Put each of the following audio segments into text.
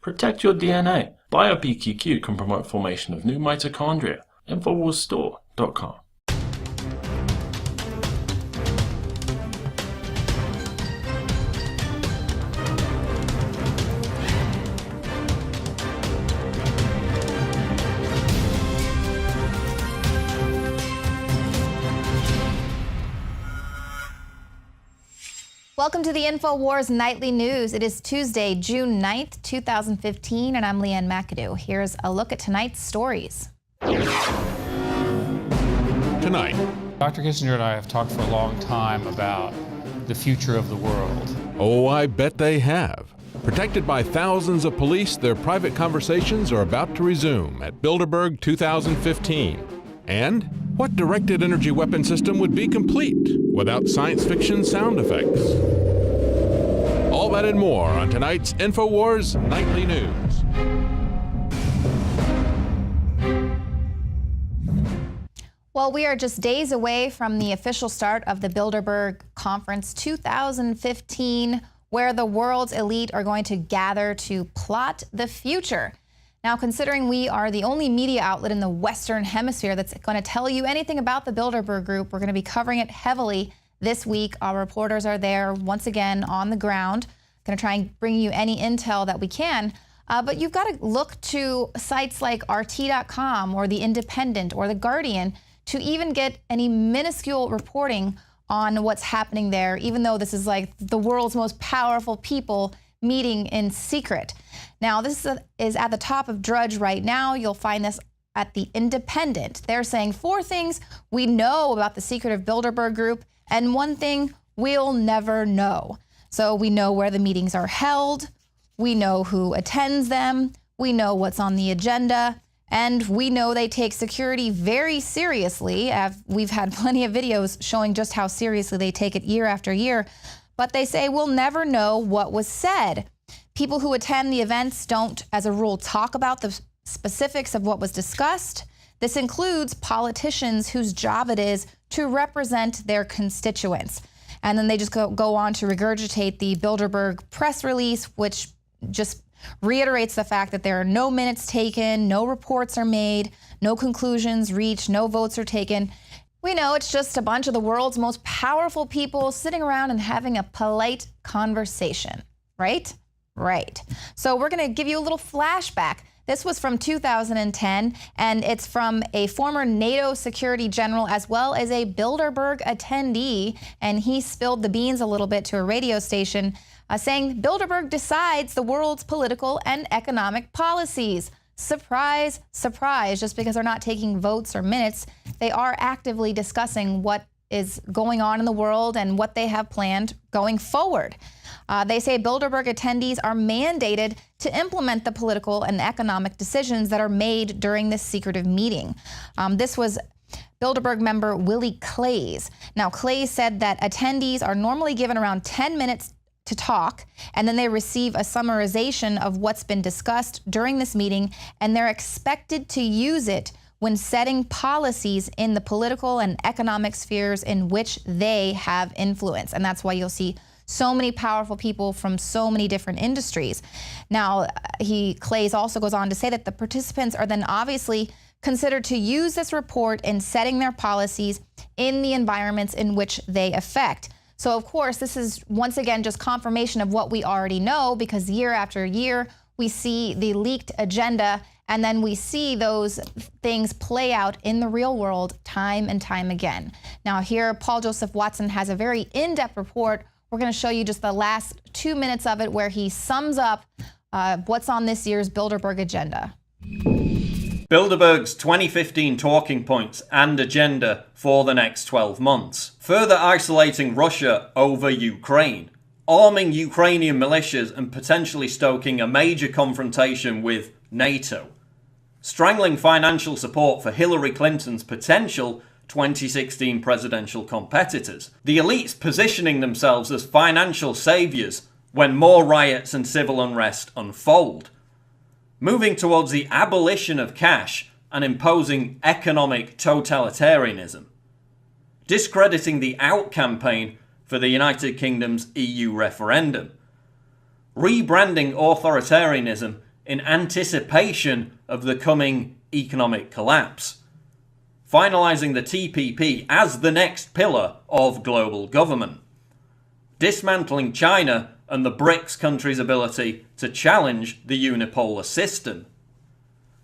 Protect your DNA. BioPQQ can promote formation of new mitochondria. Infowarsstore.com. Welcome to the Infowars Nightly News. It is Tuesday, June 9th, 2015, and I'm Leanne McAdoo. Here's a look at tonight's stories. Tonight, Dr. Kissinger and I have talked for a long time about the future of the world. Oh, I bet they have. Protected by thousands of police, their private conversations are about to resume at Bilderberg 2015. And what directed energy weapon system would be complete without science fiction sound effects? All that and more on tonight's Infowars Nightly News. Well, we are just days away from the official start of the Bilderberg Conference 2015, where the world's elite are going to gather to plot the future. Now, considering we are the only media outlet in the Western Hemisphere that's going to tell you anything about the Bilderberg Group, we're going to be covering it heavily this week. Our reporters are there once again on the ground, going to try and bring you any intel that we can. But you've got to look to sites like RT.com or The Independent or The Guardian to even get any minuscule reporting on what's happening there, even though this is like the world's most powerful people meeting in secret. Now, this is at the top of Drudge right now. You'll find this at The Independent. They're saying 4 things we know about the secretive Bilderberg Group and 1 thing we'll never know. So we know where the meetings are held, we know who attends them, we know what's on the agenda, and we know they take security very seriously. We've had plenty of videos showing just how seriously they take it year after year. But they say we'll never know what was said. People who attend the events don't, as a rule, talk about the specifics of what was discussed. This includes politicians whose job it is to represent their constituents. And then they just go on to regurgitate the Bilderberg press release, which just reiterates the fact that there are no minutes taken, no reports are made, no conclusions reached, no votes are taken. We know it's just a bunch of the world's most powerful people sitting around and having a polite conversation, right? Right. So we're going to give you a little flashback. This was from 2010, and it's from a former NATO security general as well as a Bilderberg attendee, and he spilled the beans a little bit to a radio station saying Bilderberg decides the world's political and economic policies. Surprise, surprise, just because they're not taking votes or minutes, they are actively discussing what is going on in the world and what they have planned going forward. They say Bilderberg attendees are mandated to implement the political and economic decisions that are made during this secretive meeting. This was Bilderberg member Willie Clays. Now, Clays said that attendees are normally given around 10 minutes to talk, and then they receive a summarization of what's been discussed during this meeting, and they're expected to use it when setting policies in the political and economic spheres in which they have influence. And that's why you'll see so many powerful people from so many different industries. Now, Clays also goes on to say that the participants are then obviously considered to use this report in setting their policies in the environments in which they affect. So, of course, this is once again just confirmation of what we already know, because year after year we see the leaked agenda, and then we see those things play out in the real world time and time again. Now, here Paul Joseph Watson has a very in-depth report. We're going to show you just the last 2 minutes of it where he sums up what's on this year's Bilderberg agenda. Bilderberg's 2015 talking points and agenda for the next 12 months. Further isolating Russia over Ukraine, arming Ukrainian militias and potentially stoking a major confrontation with NATO, strangling financial support for Hillary Clinton's potential 2016 presidential competitors. The elites positioning themselves as financial saviors when more riots and civil unrest unfold. Moving towards the abolition of cash and imposing economic totalitarianism. Discrediting the Out campaign for the United Kingdom's EU referendum. Rebranding authoritarianism in anticipation of the coming economic collapse, finalising the TPP as the next pillar of global government, dismantling China and the BRICS countries' ability to challenge the unipolar system,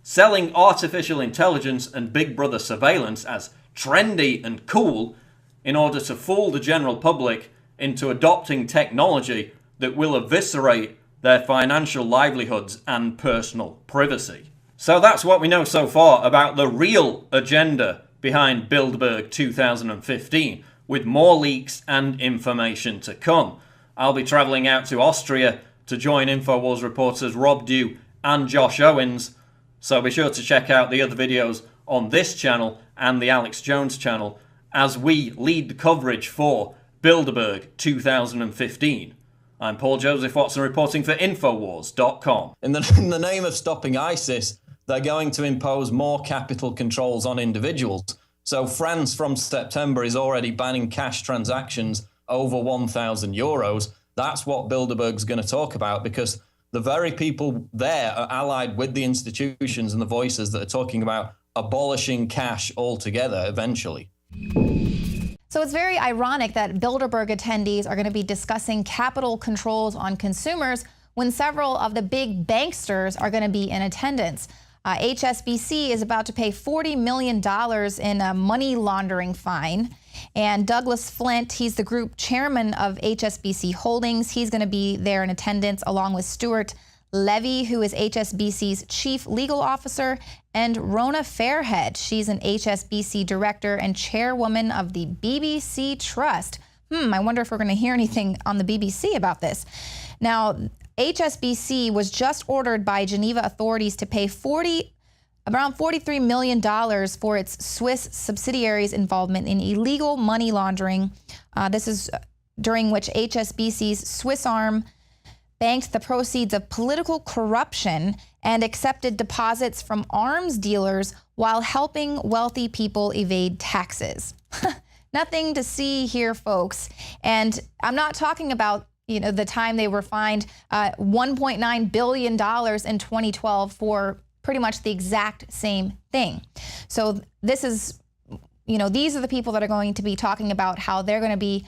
selling artificial intelligence and Big Brother surveillance as trendy and cool in order to fool the general public into adopting technology that will eviscerate their financial livelihoods and personal privacy. So that's what we know so far about the real agenda behind Bilderberg 2015, with more leaks and information to come. I'll be travelling out to Austria to join Infowars reporters Rob Dew and Josh Owens, so be sure to check out the other videos on this channel and the Alex Jones channel as we lead the coverage for Bilderberg 2015. I'm Paul Joseph Watson reporting for Infowars.com. In the name of stopping ISIS, they're going to impose more capital controls on individuals. So France from September is already banning cash transactions over 1,000 euros. That's what Bilderberg's going to talk about, because the very people there are allied with the institutions and the voices that are talking about abolishing cash altogether eventually. So it's very ironic that Bilderberg attendees are going to be discussing capital controls on consumers when several of the big banksters are going to be in attendance. HSBC is about to pay $40 million in a money laundering fine. And Douglas Flint, he's the group chairman of HSBC Holdings. He's going to be there in attendance along with Stuart Levy, who is HSBC's chief legal officer, and Rona Fairhead. She's an HSBC director and chairwoman of the BBC Trust. I wonder if we're going to hear anything on the BBC about this. Now, HSBC was just ordered by Geneva authorities to pay around $43 million for its Swiss subsidiaries' involvement in illegal money laundering. This is during which HSBC's Swiss arm banked the proceeds of political corruption and accepted deposits from arms dealers while helping wealthy people evade taxes. Nothing to see here, folks. And I'm not talking about the time they were fined $1.9 billion in 2012 for pretty much the exact same thing. So this is, these are the people that are going to be talking about how they're going to be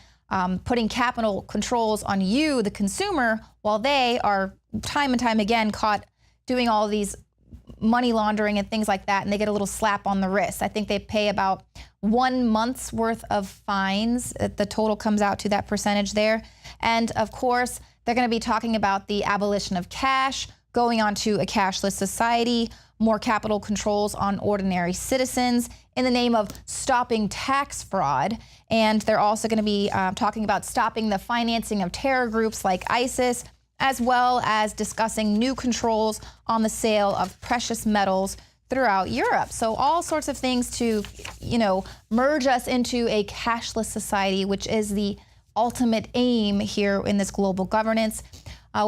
putting capital controls on you, the consumer, while they are time and time again caught doing all of these money laundering and things like that, and they get a little slap on the wrist. I think they pay about 1 month's worth of fines. The total comes out to that percentage there. And of course, they're going to be talking about the abolition of cash, going on to a cashless society, more capital controls on ordinary citizens in the name of stopping tax fraud. And they're also going to be talking about stopping the financing of terror groups like ISIS, as well as discussing new controls on the sale of precious metals throughout Europe. So all sorts of things to, merge us into a cashless society, which is the ultimate aim here in this global governance.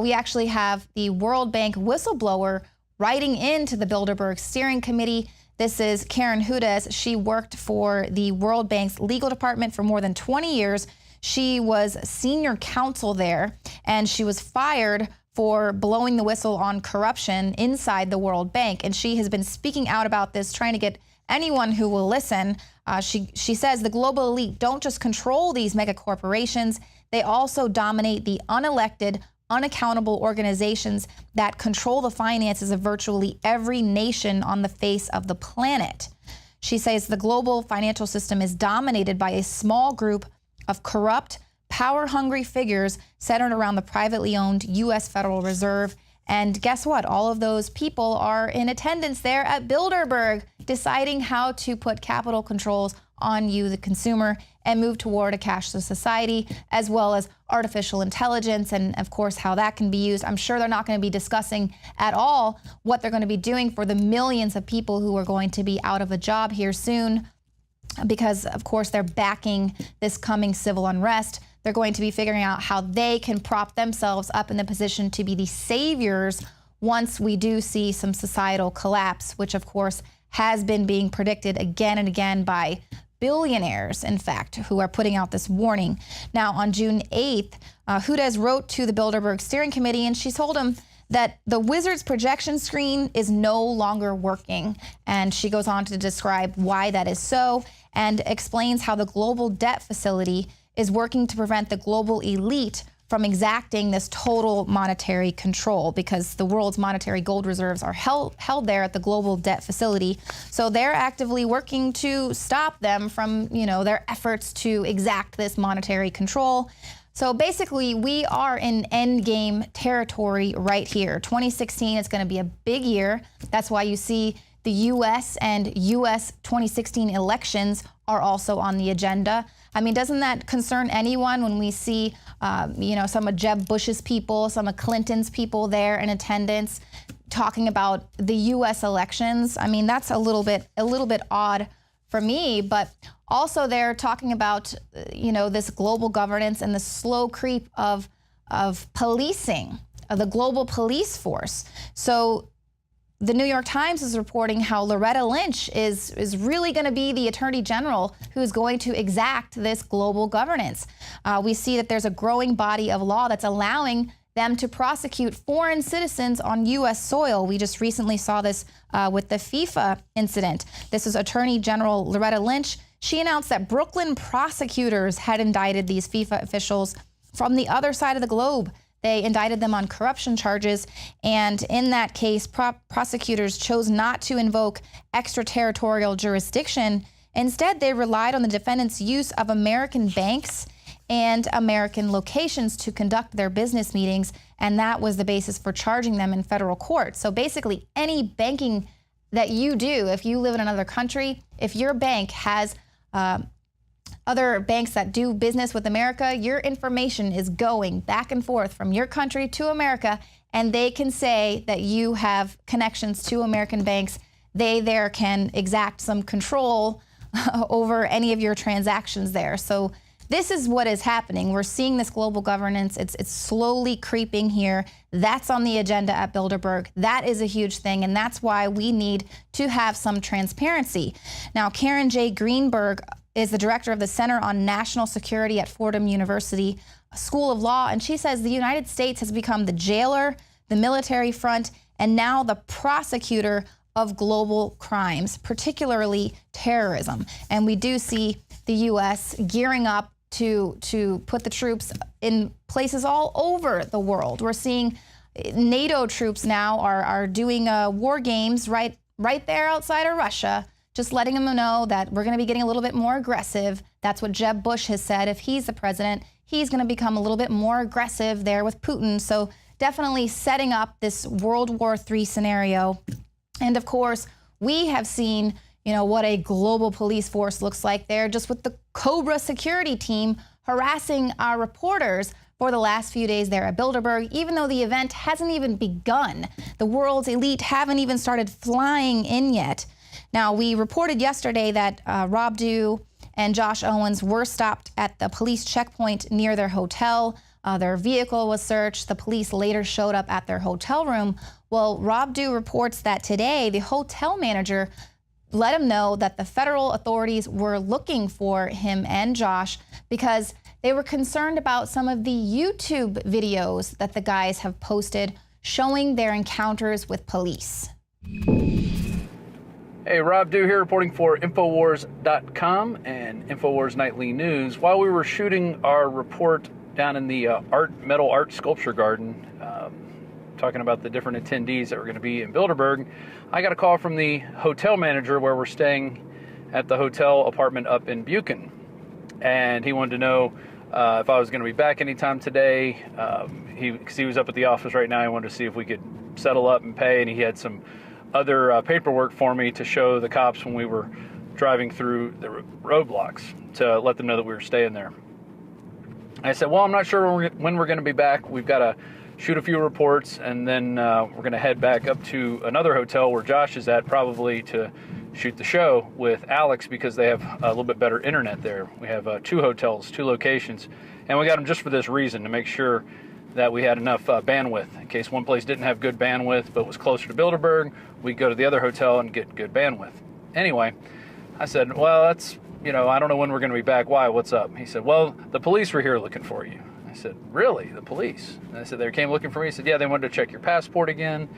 We actually have the World Bank whistleblower writing into the Bilderberg Steering Committee. This is Karen Hudes. She worked for the World Bank's legal department for more than 20 years. She was senior counsel there, and she was fired for blowing the whistle on corruption inside the World Bank. And she has been speaking out about this, trying to get anyone who will listen. She says the global elite don't just control these mega corporations, they also dominate the unelected, unaccountable organizations that control the finances of virtually every nation on the face of the planet. She says the global financial system is dominated by a small group of corrupt, power-hungry figures centered around the privately owned U.S. Federal Reserve. And guess what? All of those people are in attendance there at Bilderberg, deciding how to put capital controls on you, the consumer, and move toward a cashless society, as well as artificial intelligence and, of course, how that can be used. I'm sure they're not going to be discussing at all what they're going to be doing for the millions of people who are going to be out of a job here soon, because, of course, they're backing this coming civil unrest. They're going to be figuring out how they can prop themselves up in the position to be the saviors once we do see some societal collapse, which, of course, has been being predicted again and again by billionaires, in fact, who are putting out this warning. Now, on June 8th, Hudes wrote to the Bilderberg Steering Committee, and she told them that the Wizard's projection screen is no longer working. And she goes on to describe why that is so and explains how the global debt facility is working to prevent the global elite from exacting this total monetary control, because the world's monetary gold reserves are held there at the global debt facility. So they're actively working to stop them from, their efforts to exact this monetary control. So basically, we are in endgame territory right here. 2016 is going to be a big year. That's why you see the U.S. and U.S. 2016 elections are also on the agenda. I mean, doesn't that concern anyone when we see, some of Jeb Bush's people, some of Clinton's people there in attendance talking about the U.S. elections? I mean, that's a little bit odd for me, but also they're talking about, this global governance and the slow creep of policing, of the global police force. So the New York Times is reporting how Loretta Lynch is really going to be the Attorney General who's going to exact this global governance. We see that there's a growing body of law that's allowing them to prosecute foreign citizens on U.S. soil. We just recently saw this with the FIFA incident. This is Attorney General Loretta Lynch. She announced that Brooklyn prosecutors had indicted these FIFA officials from the other side of the globe. They indicted them on corruption charges, and in that case, prosecutors chose not to invoke extraterritorial jurisdiction. Instead, they relied on the defendants' use of American banks and American locations to conduct their business meetings, and that was the basis for charging them in federal court. So basically, any banking that you do, if you live in another country, if your bank has other banks that do business with America, your information is going back and forth from your country to America, and they can say that you have connections to American banks. They there can exact some control over any of your transactions there. So this is what is happening. We're seeing this global governance. It's slowly creeping here. That's on the agenda at Bilderberg. That is a huge thing, and that's why we need to have some transparency. Now, Karen J. Greenberg is the director of the Center on National Security at Fordham University School of Law, and she says the United States has become the jailer, the military front, and now the prosecutor of global crimes, particularly terrorism. And we do see the U.S. gearing up to put the troops in places all over the world. We're seeing NATO troops now are doing war games right there outside of Russia, just letting them know that we're going to be getting a little bit more aggressive. That's what Jeb Bush has said. If he's the president, he's going to become a little bit more aggressive there with Putin. So definitely setting up this World War III scenario. And of course, we have seen, what a global police force looks like there, just with the Cobra security team harassing our reporters for the last few days there at Bilderberg, even though the event hasn't even begun. The world's elite haven't even started flying in yet. Now, we reported yesterday that Rob Dew and Josh Owens were stopped at the police checkpoint near their hotel. Their vehicle was searched. The police later showed up at their hotel room. Well, Rob Dew reports that today the hotel manager let him know that the federal authorities were looking for him and Josh because they were concerned about some of the YouTube videos that the guys have posted showing their encounters with police. Hey, Rob Dew here reporting for Infowars.com and Infowars Nightly News. While we were shooting our report down in the metal art sculpture garden, talking about the different attendees that were going to be in Bilderberg, I got a call from the hotel manager where we're staying at the hotel apartment up in Buchan. And he wanted to know if I was going to be back anytime today. Because he was up at the office right now. He wanted to see if we could settle up and pay. And he had some other paperwork for me to show the cops when we were driving through the roadblocks to let them know that we were staying there. I said, well, I'm not sure when we're going to be back. We've got to shoot a few reports, and then we're going to head back up to another hotel where Josh is at, probably to shoot the show with Alex, because they have a little bit better internet there. We have 2 hotels, 2 locations, and we got them just for this reason, to make sure that we had enough bandwidth. In case one place didn't have good bandwidth but was closer to Bilderberg, we'd go to the other hotel and get good bandwidth. Anyway, I said, well, that's, I don't know when we're going to be back. Why? What's up? He said, well, the police were here looking for you. I said, really? The police? And I said, they came looking for me. He said, yeah, they wanted to check your passport again.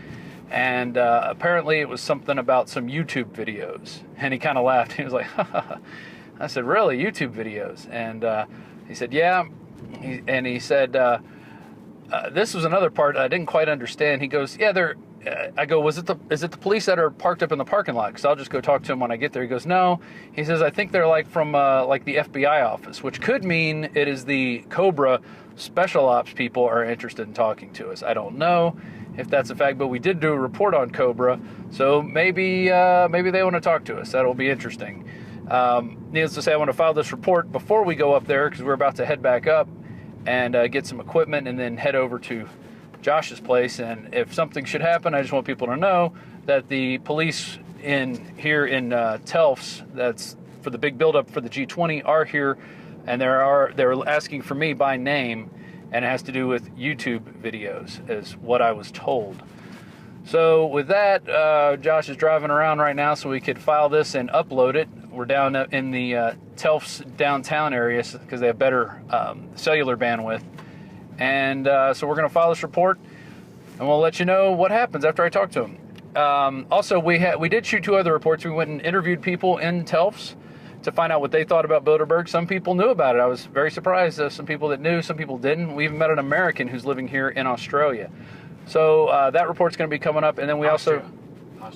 And apparently it was something about some YouTube videos. And he kind of laughed. He was like, ha, ha, ha. I said, really? YouTube videos? And he said, yeah. He said, this was another part I didn't quite understand. He goes, yeah, they're... I go, is it the police that are parked up in the parking lot? Because I'll just go talk to him when I get there. He goes, no. He says, I think they're like from like the FBI office, which could mean it is the Cobra special ops people are interested in talking to us. I don't know if that's a fact, but we did do a report on Cobra, so maybe they want to talk to us. That'll be interesting. Needless to say, I want to file this report before we go up there because we're about to head back up and get some equipment and then head over to Josh's place. And if something should happen, I just want people to know that the police here in Telfs, that's for the big buildup for the G20, are here, and they're asking for me by name, and it has to do with YouTube videos, is what I was told. So with that, Josh is driving around right now so we could file this and upload it. We're down in the Telfs downtown area because they have better cellular bandwidth. And so we're going to file this report, and we'll let you know what happens after I talk to him. Also, we did shoot 2 other reports. We went and interviewed people in Telfs to find out what they thought about Bilderberg. Some people knew about it. I was very surprised. Some people that knew, some people didn't. We even met an American who's living here in Australia. So that report's going to be coming up. And then we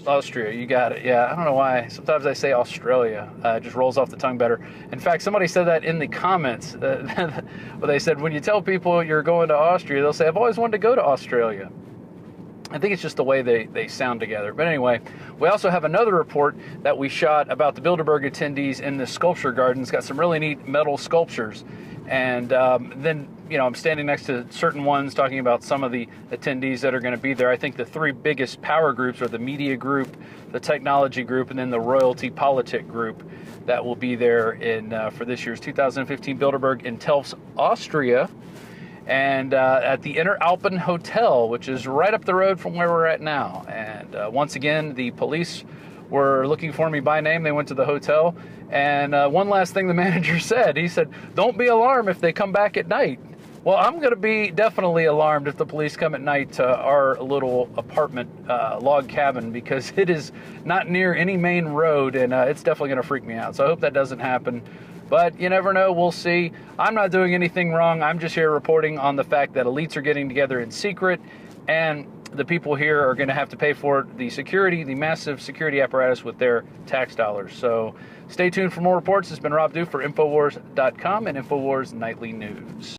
Austria, you got it. Yeah, I don't know why. Sometimes I say Australia. It just rolls off the tongue better. In fact, somebody said that in the comments. Well, they said, when you tell people you're going to Austria, they'll say, I've always wanted to go to Australia. I think it's just the way they sound together. But anyway, we also have another report that we shot about the Bilderberg attendees in the sculpture garden. It's got some really neat metal sculptures. And then, I'm standing next to certain ones talking about some of the attendees that are going to be there. I think the 3 biggest power groups are the media group, the technology group, and then the royalty politic group that will be there for this year's 2015 Bilderberg in Telfs, Austria, and at the Interalpen Hotel, which is right up the road from where we're at now. And once again, the police were looking for me by name. They went to the hotel. And one last thing the manager said, he said, don't be alarmed if they come back at night. Well, I'm going to be definitely alarmed if the police come at night to our little apartment log cabin, because it is not near any main road, and it's definitely going to freak me out. So I hope that doesn't happen. But you never know. We'll see. I'm not doing anything wrong. I'm just here reporting on the fact that elites are getting together in secret, and the people here are going to have to pay for the security, the massive security apparatus with their tax dollars. So stay tuned for more reports. It's been Rob Dew for Infowars.com and Infowars Nightly News.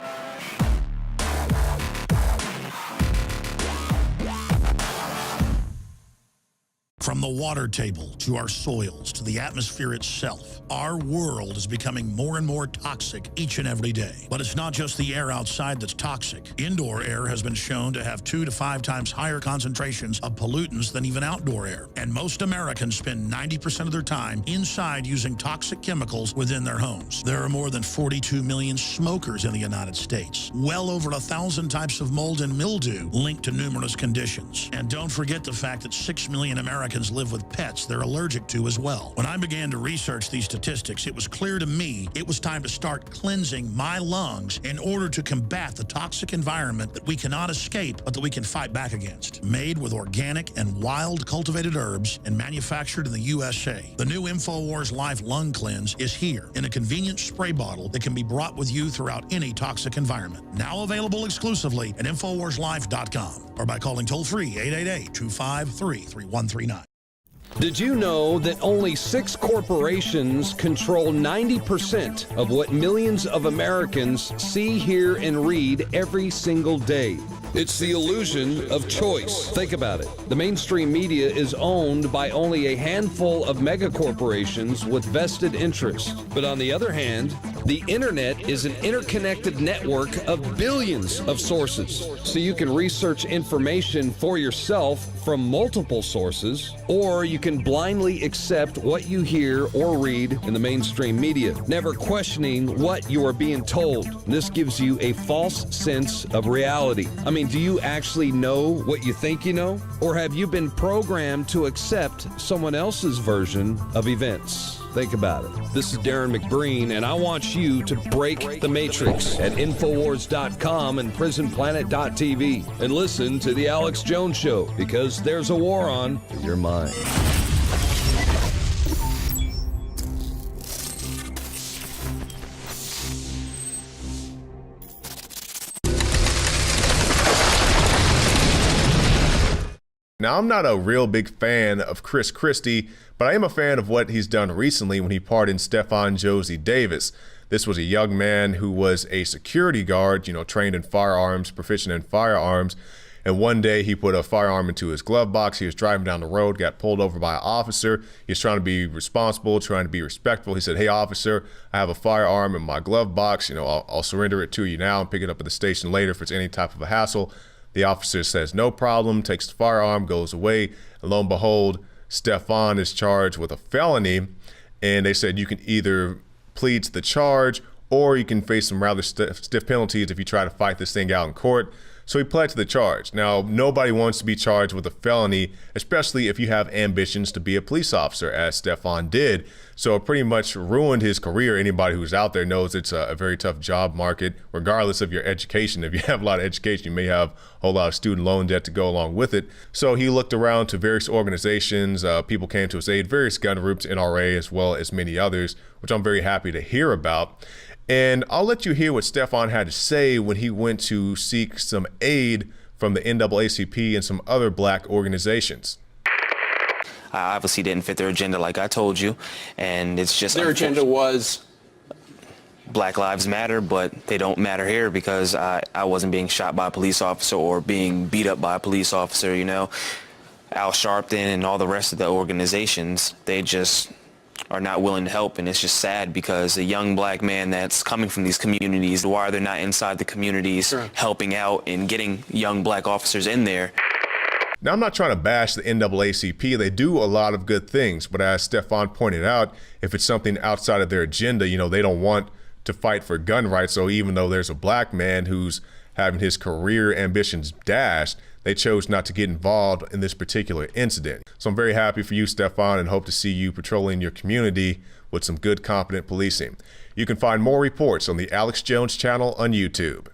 From the water table to our soils to the atmosphere itself, our world is becoming more and more toxic each and every day. But it's not just the air outside that's toxic. Indoor air has been shown to have 2 to 5 times higher concentrations of pollutants than even outdoor air. And most Americans spend 90% of their time inside using toxic chemicals within their homes. There are more than 42 million smokers in the United States. Well over 1,000 types of mold and mildew linked to numerous conditions. And don't forget the fact that 6 million Americans live with pets they're allergic to as well. When I began to research these statistics, it was clear to me it was time to start cleansing my lungs in order to combat the toxic environment that we cannot escape, but that we can fight back against. Made with organic and wild cultivated herbs and manufactured in the USA, the new Infowars Life Lung Cleanse is here in a convenient spray bottle that can be brought with you throughout any toxic environment. Now available exclusively at InfowarsLife.com or by calling toll-free 888-253-3139. Did you know that only 6 corporations control 90% of what millions of Americans see, hear, and read every single day? It's the illusion of choice. Think about it. The mainstream media is owned by only a handful of megacorporations with vested interests. But on the other hand, the internet is an interconnected network of billions of sources. So you can research information for yourself from multiple sources, or you can blindly accept what you hear or read in the mainstream media, never questioning what you are being told. This gives you a false sense of reality. I mean, do you actually know what you think you know? Or have you been programmed to accept someone else's version of events? Think about it. This is Darren McBreen, and I want you to break the matrix at Infowars.com and PrisonPlanet.tv and listen to The Alex Jones Show, because there's a war on with your mind. Now, I'm not a real big fan of Chris Christie, but I am a fan of what he's done recently when he pardoned Stephon Josie Davis. This was a young man who was a security guard, trained in firearms, proficient in firearms. And one day he put a firearm into his glove box. He was driving down the road, got pulled over by an officer. He was trying to be responsible, trying to be respectful. He said, "Hey, officer, I have a firearm in my glove box. I'll surrender it to you now and pick it up at the station later if it's any type of a hassle." The officer says, "No problem," takes the firearm, goes away. And lo and behold, Stephon is charged with a felony. And they said you can either plead to the charge or you can face some rather stiff penalties if you try to fight this thing out in court. So he pled to the charge. Now, nobody wants to be charged with a felony, especially if you have ambitions to be a police officer, as Stephon did. So it pretty much ruined his career. Anybody who's out there knows it's a very tough job market, regardless of your education. If you have a lot of education, you may have a whole lot of student loan debt to go along with it. So he looked around to various organizations. People came to his aid, various gun groups, NRA, as well as many others, which I'm very happy to hear about. And I'll let you hear what Stephon had to say when he went to seek some aid from the NAACP and some other black organizations. I obviously didn't fit their agenda, like I told you, and it's just their agenda was Black Lives Matter, but they don't matter here because I wasn't being shot by a police officer or being beat up by a police officer. Al Sharpton and all the rest of the organizations, they just are not willing to help, and it's just sad because a young black man that's coming from these communities, why are they not inside the communities helping out and getting young black officers in there? Now, I'm not trying to bash the NAACP. They do a lot of good things, but as Stephon pointed out, if it's something outside of their agenda, they don't want to fight for gun rights. So even though there's a black man who's having his career ambitions dashed, they chose not to get involved in this particular incident. So I'm very happy for you, Stephon, and hope to see you patrolling your community with some good, competent policing. You can find more reports on the Alex Jones channel on YouTube.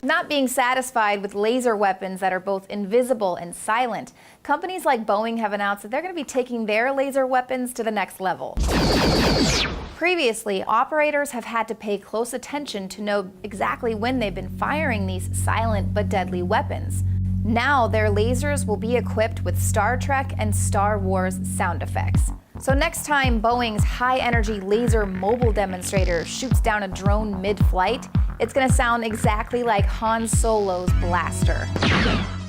Not being satisfied with laser weapons that are both invisible and silent, companies like Boeing have announced that they're going to be taking their laser weapons to the next level. Previously, operators have had to pay close attention to know exactly when they've been firing these silent but deadly weapons. Now their lasers will be equipped with Star Trek and Star Wars sound effects. So next time Boeing's high-energy laser mobile demonstrator shoots down a drone mid-flight, it's going to sound exactly like Han Solo's blaster.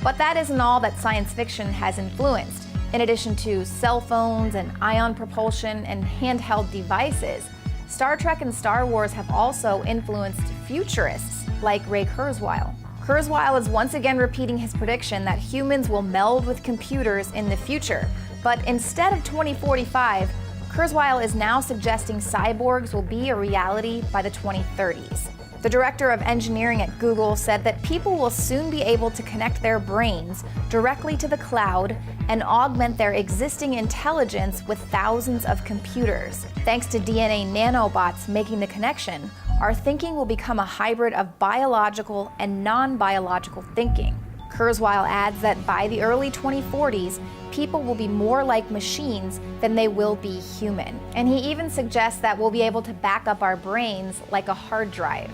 But that isn't all that science fiction has influenced. In addition to cell phones and ion propulsion and handheld devices, Star Trek and Star Wars have also influenced futurists like Ray Kurzweil. Kurzweil is once again repeating his prediction that humans will meld with computers in the future. But instead of 2045, Kurzweil is now suggesting cyborgs will be a reality by the 2030s. The director of engineering at Google said that people will soon be able to connect their brains directly to the cloud and augment their existing intelligence with thousands of computers. Thanks to DNA nanobots making the connection, our thinking will become a hybrid of biological and non-biological thinking. Kurzweil adds that by the early 2040s, people will be more like machines than they will be human. And he even suggests that we'll be able to back up our brains like a hard drive.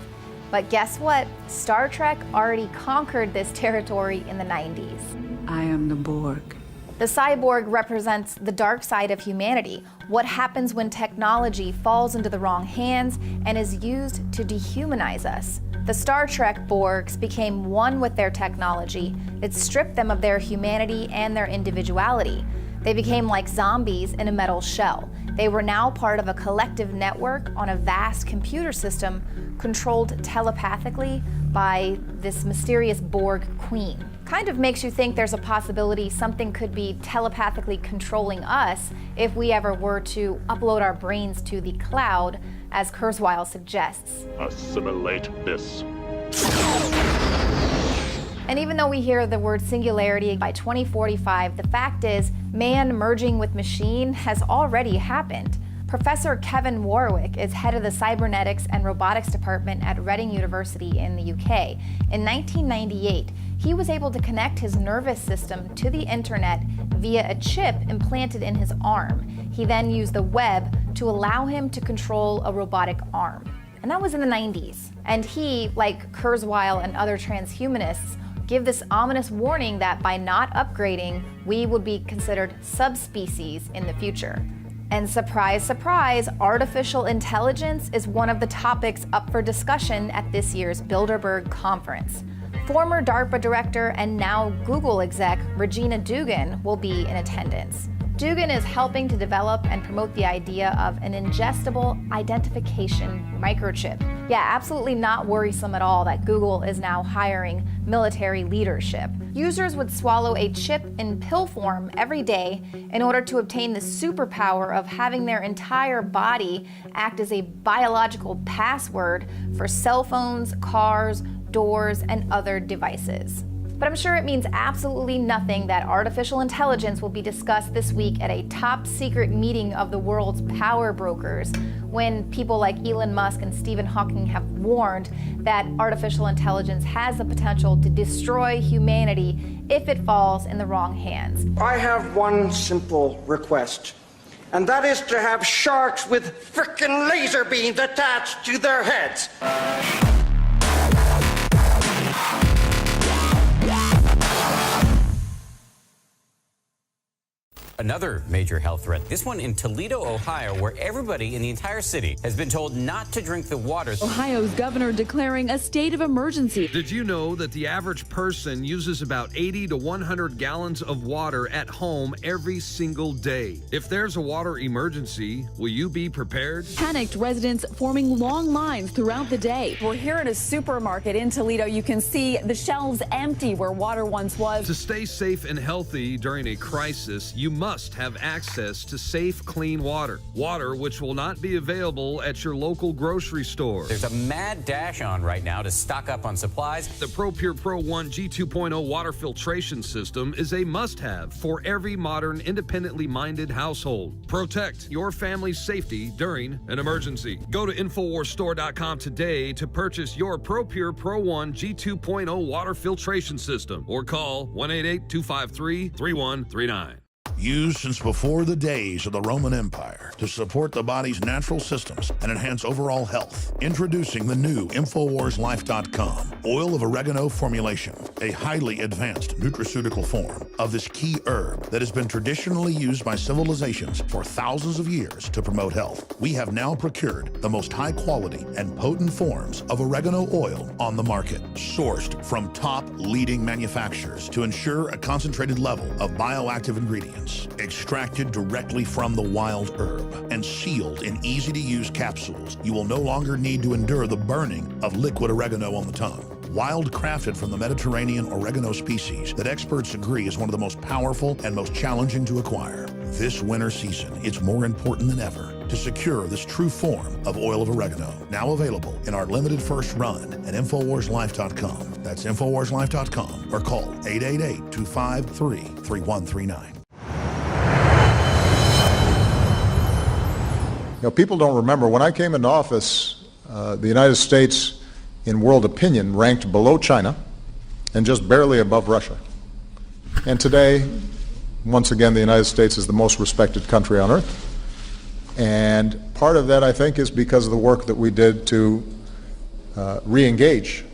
But guess what? Star Trek already conquered this territory in the 90s. I am the Borg. The cyborg represents the dark side of humanity, what happens when technology falls into the wrong hands and is used to dehumanize us. The Star Trek Borgs became one with their technology. It stripped them of their humanity and their individuality. They became like zombies in a metal shell. They were now part of a collective network on a vast computer system controlled telepathically by this mysterious Borg queen. Kind of makes you think there's a possibility something could be telepathically controlling us if we ever were to upload our brains to the cloud, as Kurzweil suggests. Assimilate this. And even though we hear the word singularity by 2045, the fact is man merging with machine has already happened. Professor Kevin Warwick is head of the Cybernetics and Robotics Department at Reading University in the UK. In 1998, he was able to connect his nervous system to the internet via a chip implanted in his arm. He then used the web to allow him to control a robotic arm. And that was in the 90s. And he, like Kurzweil and other transhumanists, give this ominous warning that by not upgrading, we would be considered subspecies in the future. And surprise, surprise, artificial intelligence is one of the topics up for discussion at this year's Bilderberg conference. Former DARPA director and now Google exec Regina Dugan will be in attendance. Dugan is helping to develop and promote the idea of an ingestible identification microchip. Yeah, absolutely not worrisome at all that Google is now hiring military leadership. Users would swallow a chip in pill form every day in order to obtain the superpower of having their entire body act as a biological password for cell phones, cars, doors, and other devices. But I'm sure it means absolutely nothing that artificial intelligence will be discussed this week at a top secret meeting of the world's power brokers, when people like Elon Musk and Stephen Hawking have warned that artificial intelligence has the potential to destroy humanity if it falls in the wrong hands. I have one simple request, and that is to have sharks with frickin' laser beams attached to their heads. Another major health threat, this one in Toledo, Ohio, where everybody in the entire city has been told not to drink the water. Ohio's governor declaring a state of emergency. Did you know that the average person uses about 80 to 100 gallons of water at home every single day? If there's a water emergency, will you be prepared? Panicked residents forming long lines throughout the day. We're here at a supermarket in Toledo. You can see the shelves empty where water once was. To stay safe and healthy during a crisis, you must have access to safe, clean water. Water which will not be available at your local grocery store. There's a mad dash on right now to stock up on supplies. The ProPure Pro 1 G2.0 water filtration system is a must-have for every modern, independently minded household. Protect your family's safety during an emergency. Go to InfoWarsStore.com today to purchase your ProPure Pro 1 G2.0 water filtration system or call 1-888-253-3139. Used since before the days of the Roman Empire to support the body's natural systems and enhance overall health. Introducing the new InfoWarsLife.com oil of oregano formulation, a highly advanced nutraceutical form of this key herb that has been traditionally used by civilizations for thousands of years to promote health. We have now procured the most high quality and potent forms of oregano oil on the market, sourced from top leading manufacturers to ensure a concentrated level of bioactive ingredients. Extracted directly from the wild herb and sealed in easy-to-use capsules, you will no longer need to endure the burning of liquid oregano on the tongue. Wild crafted from the Mediterranean oregano species that experts agree is one of the most powerful and most challenging to acquire. This winter season, it's more important than ever to secure this true form of oil of oregano. Now available in our limited first run at InfoWarsLife.com. That's InfoWarsLife.com or call 888-253-3139. You know, people don't remember, when I came into office, the United States in world opinion ranked below China and just barely above Russia. And today, once again, the United States is the most respected country on earth. And part of that, I think, is because of the work that we did to re-engage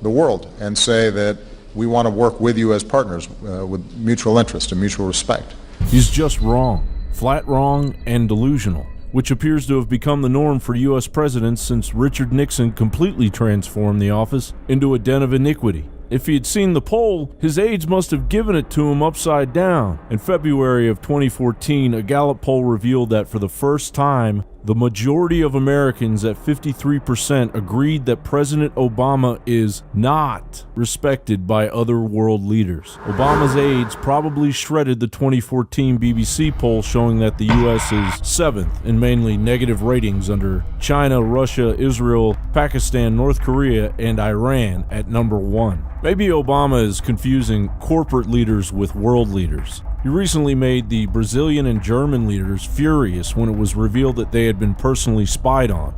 the world and say that we want to work with you as partners with mutual interest and mutual respect. He's just wrong, flat wrong and delusional. which appears to have become the norm for U.S. presidents since Richard Nixon completely transformed the office into a den of iniquity. If he had seen the poll, his aides must have given it to him upside down. In February of 2014, a Gallup poll revealed that for the first time, the majority of Americans at 53% agreed that President Obama is not respected by other world leaders. Obama's aides probably shredded the 2014 BBC poll showing that the U.S. is 7th in mainly negative ratings under China, Russia, Israel, Pakistan, North Korea, and Iran at number 1. Maybe Obama is confusing corporate leaders with world leaders. He recently made the Brazilian and German leaders furious when it was revealed that they had been personally spied on.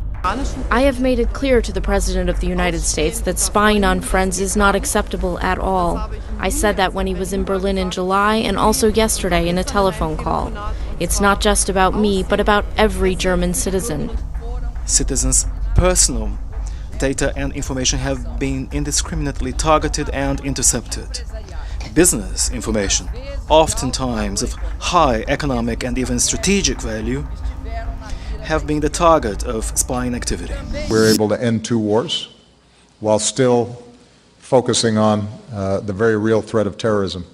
I have made it clear to the President of the United States that spying on friends is not acceptable at all. I said that when he was in Berlin in July and also yesterday in a telephone call. It's not just about me, but about every German citizen. Citizens' personal data and information have been indiscriminately targeted and intercepted. Business information, oftentimes of high economic and even strategic value, have been the target of spying activity. We're able to end 2 wars while still focusing on the very real threat of terrorism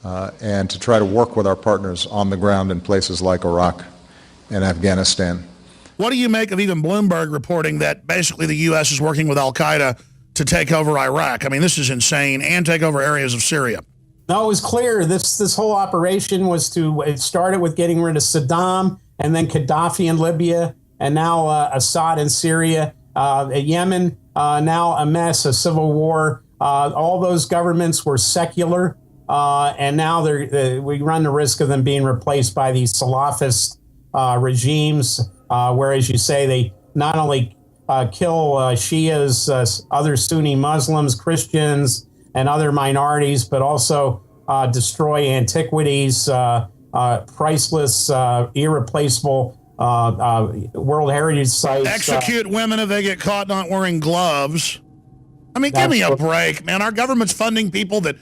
and to try to work with our partners on the ground in places like Iraq and Afghanistan. What do you make of even Bloomberg reporting that basically the U.S. is working with al-Qaeda to take over Iraq? I mean, this is insane, and take over areas of Syria. No, it was clear. This whole operation was it started with getting rid of Saddam, and then Gaddafi in Libya, and now Assad in Syria, Yemen, now a mess, a civil war. All those governments were secular, and now we run the risk of them being replaced by these Salafist regimes, where, as you say, they not only kill Shias, other Sunni Muslims, Christians, and other minorities, but also destroy antiquities, priceless, irreplaceable World Heritage sites. Execute women if they get caught not wearing gloves. I mean, give me a break, man. Our government's funding people that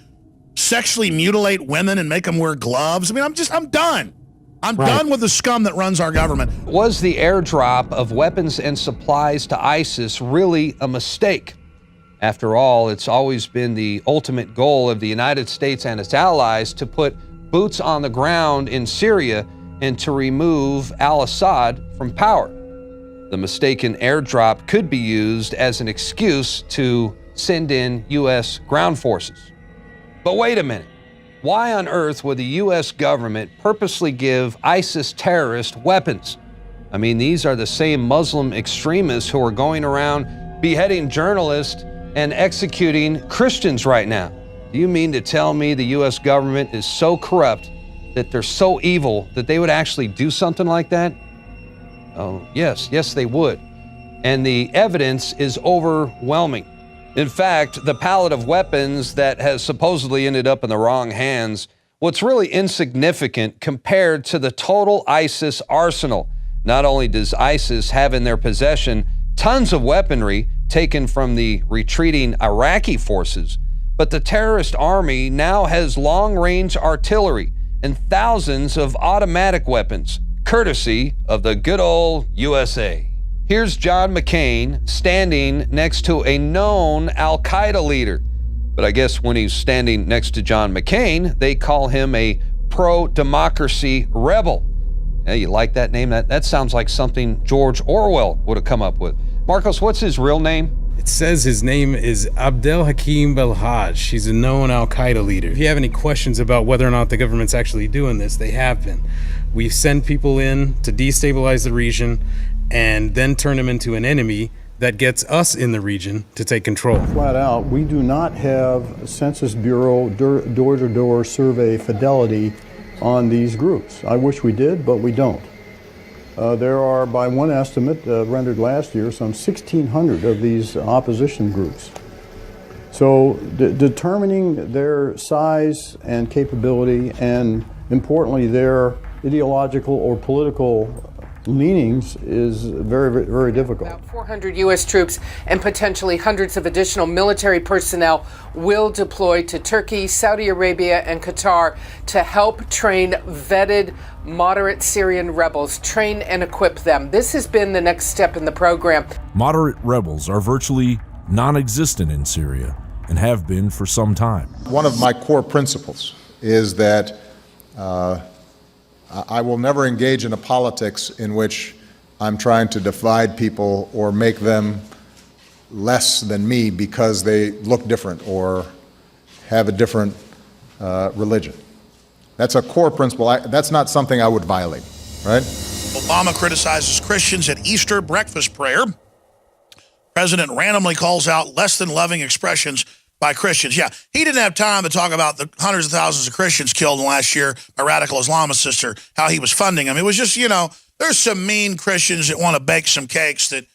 sexually mutilate women and make them wear gloves. I mean, I'm done. I'm done with the scum that runs our government. Was the airdrop of weapons and supplies to ISIS really a mistake? After all, it's always been the ultimate goal of the United States and its allies to put boots on the ground in Syria and to remove al-Assad from power. The mistaken airdrop could be used as an excuse to send in U.S. ground forces. But wait a minute. Why on earth would the U.S. government purposely give ISIS terrorists weapons? I mean, these are the same Muslim extremists who are going around beheading journalists and executing Christians right now. Do you mean to tell me the U.S. government is so corrupt, that they're so evil, that they would actually do something like that? Oh, yes, they would. And the evidence is overwhelming. In fact, the palette of weapons that has supposedly ended up in the wrong hands, what's really insignificant compared to the total ISIS arsenal. Not only does ISIS have in their possession tons of weaponry taken from the retreating Iraqi forces, but the terrorist army now has long-range artillery and thousands of automatic weapons, courtesy of the good old USA. Here's John McCain standing next to a known al-Qaeda leader. But I guess when he's standing next to John McCain, they call him a pro-democracy rebel. Yeah, you like that name? That sounds like something George Orwell would have come up with. Marcos, what's his real name? It says his name is Abdel Hakim Belhaj. He's a known al-Qaeda leader. If you have any questions about whether or not the government's actually doing this, they have been. We've sent people in to destabilize the region and then turn them into an enemy that gets us in the region to take control. Flat out, we do not have Census Bureau door-to-door survey fidelity on these groups. I wish we did, but we don't. There are, by one estimate rendered last year, some 1,600 of these opposition groups. So determining their size and capability, and importantly, their ideological or political leanings is very, very difficult. About 400 U.S. troops and potentially hundreds of additional military personnel will deploy to Turkey, Saudi Arabia, and Qatar to help train vetted moderate Syrian rebels, train and equip them. This has been the next step in the program. Moderate rebels are virtually non-existent in Syria and have been for some time. One of my core principles is that I will never engage in a politics in which I'm trying to divide people or make them less than me because they look different or have a different religion. That's a core principle. That's not something I would violate, right? Obama criticizes Christians at Easter breakfast prayer. President randomly calls out less than loving expressions by Christians. Yeah, he didn't have time to talk about the hundreds of thousands of Christians killed in the last year by radical Islamicists or how he was funding them. It was just, there's some mean Christians that want to bake some cakes that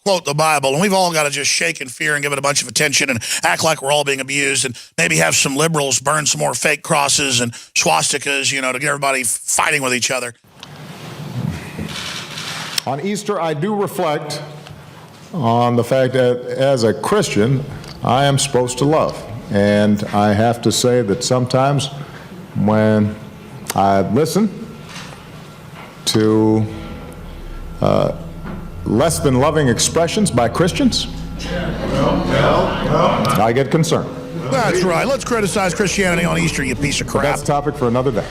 quote the Bible, and we've all got to just shake in fear and give it a bunch of attention and act like we're all being abused, and maybe have some liberals burn some more fake crosses and swastikas, to get everybody fighting with each other. On Easter, I do reflect on the fact that as a Christian, I am supposed to love. And I have to say that sometimes when I listen to less than loving expressions by Christians, I get concerned. That's right. Let's criticize Christianity on Easter, you piece of crap. But that's a topic for another day.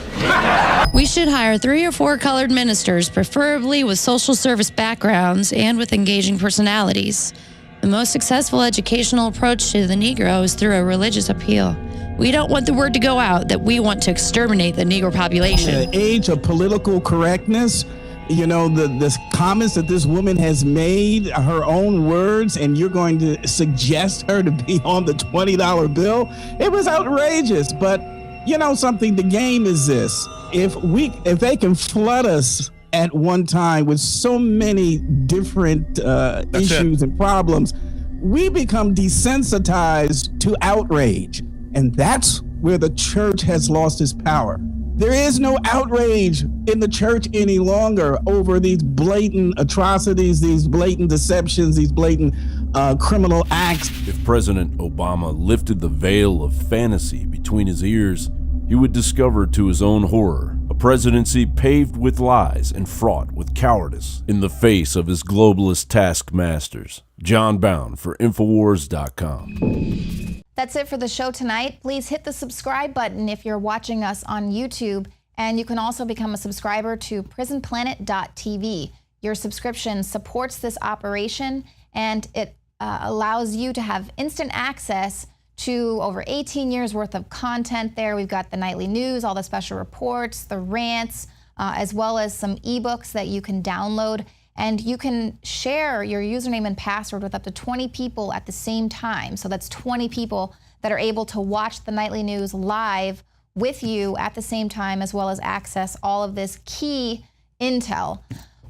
We should hire 3 or 4 colored ministers, preferably with social service backgrounds and with engaging personalities. The most successful educational approach to the Negro is through a religious appeal. We don't want the word to go out that we want to exterminate the Negro population. In the age of political correctness, the comments that this woman has made, her own words, and you're going to suggest her to be on the $20 bill, it was outrageous. But something, the game is this. If they can flood us at one time with so many different issues and problems, we become desensitized to outrage. And that's where the church has lost its power. There is no outrage in the church any longer over these blatant atrocities, these blatant deceptions, these blatant criminal acts. If President Obama lifted the veil of fantasy between his ears, he would discover to his own horror a presidency paved with lies and fraught with cowardice in the face of his globalist taskmasters. John Bound for Infowars.com. That's it for the show tonight. Please hit the subscribe button if you're watching us on YouTube, and you can also become a subscriber to prisonplanet.tv. Your subscription supports this operation, and it allows you to have instant access to over 18 years worth of content there. We've got the nightly news, all the special reports, the rants, as well as some ebooks that you can download. And you can share your username and password with up to 20 people at the same time. So that's 20 people that are able to watch the nightly news live with you at the same time, as well as access all of this key intel.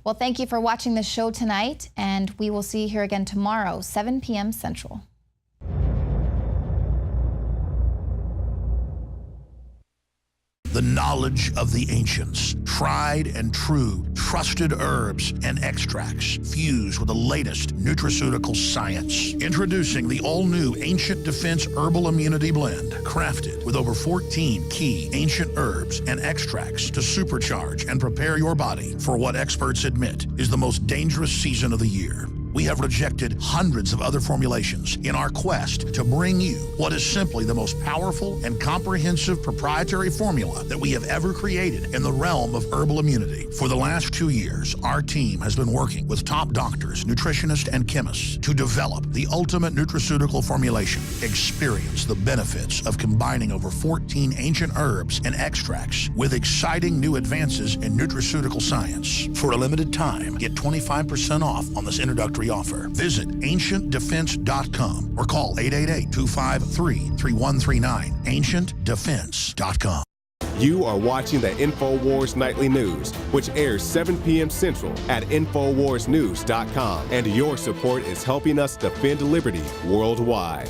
Well, thank you for watching the show tonight, and we will see you here again tomorrow, 7 p.m. Central. The knowledge of the ancients, tried and true, trusted herbs and extracts fused with the latest nutraceutical science. Introducing the all-new Ancient Defense Herbal Immunity Blend, crafted with over 14 key ancient herbs and extracts to supercharge and prepare your body for what experts admit is the most dangerous season of the year. We have rejected hundreds of other formulations in our quest to bring you what is simply the most powerful and comprehensive proprietary formula that we have ever created in the realm of herbal immunity. For the last 2 years, our team has been working with top doctors, nutritionists, and chemists to develop the ultimate nutraceutical formulation. Experience the benefits of combining over 14 ancient herbs and extracts with exciting new advances in nutraceutical science. For a limited time, get 25% off on this introductory offer. Visit ancientdefense.com or call 888-253-3139. ancientdefense.com. You are watching the Infowars Nightly News, which airs 7 p.m. Central at Infowarsnews.com. And your support is helping us defend liberty worldwide.